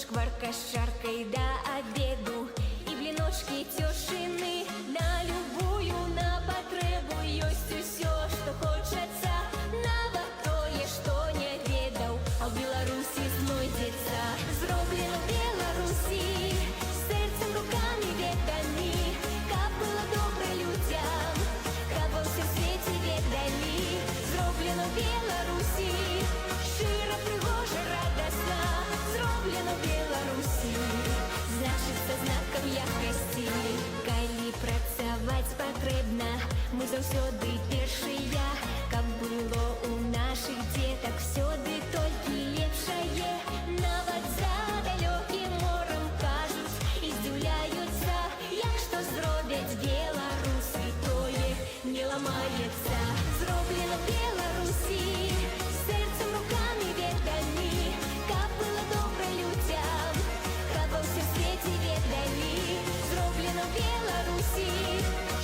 шкварка з чаркой до обеду. І бліночки тёшины на любую, на потребу. Ёсць усё, што хочацца, нават тое, што не ведаў. А ў Беларусі знойдзецца, зроблена ў Беларусі, сэрцам, рукамі, ведамі, каб было добра людзям, каб ва ўсім свеце ведалі. Зроблена ў Беларусі, шчыра, прыгожа, радасна. Зроблена ў Беларусі, значыцца знакам якасці. Калі працаваць патрэбна, мы заўсёды першыя, каб было ў нашых дзетак всюды толькі лепшае. Нават за далёкім морам кажуць і здзіўляюцца, як што зробяць беларусы, тое не ламаецца. Зроблена ў Беларусі, сэрцам, рукамі, ведамі, каб было добра людзям, каб ва ўсім свеце ведалі. Зроблена ў Беларусі,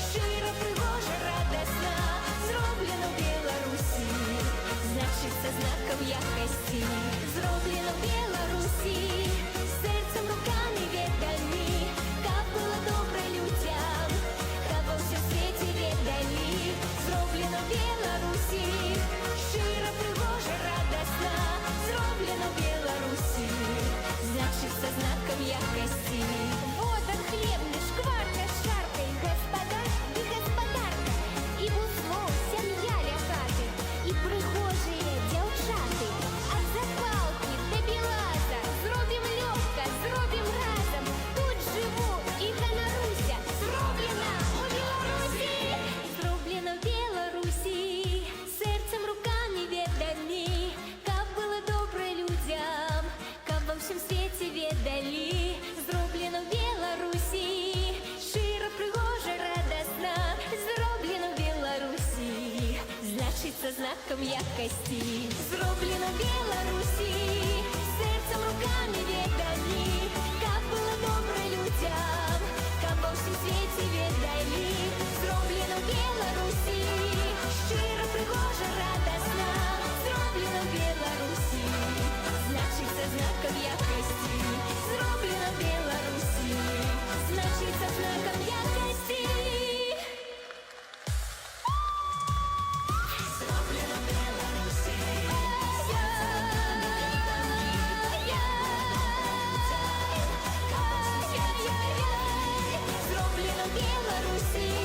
шчыра, прыгожа, радасна. Зроблена ў Беларусі, значыцца знакам якасці. Зроблена ў Беларусі, сэрцам, рукамі, ведамі, каб было добра людзям, каб ва ўсім свеце ведалі. Зроблена ў Беларусі, шчыра, прыгожа, радасна. Зроблена ў Беларусі, значыцца знакам якасці. Водар хлебны, шкварка з чаркай, гаспадар і гаспадарка, і бусло, сям'я ля хаты, і прыгожыя дзяўчаты. Ад запалкі да белаза, зробім лёгка, зробім разам. Тут жыву і ганаруся, зроблена ў Беларусі. Зроблена ў Беларусі, сэрцам, рукамі, ведамі, каб было добра людзям, каб ва ўсім свеце ведалі. Зроблена ў Беларусі, шчыра, прыгожа, радасна. Зроблена ў Беларусі, значыцца знакам якасці. Зроблена ў Беларусі, сэрцам, рукамі, ведамі, каб было добра людзям, каб ва ўсім свеце ведалі. Зроблена ў Беларусі, шчыра, прыгожа, радасна. Зроблена ў Беларусі, значыцца знакам якасці. Зроблена ў Беларусі, значыцца знакам якасці. Зроблена ў Беларусі, зроблена ў Беларусі.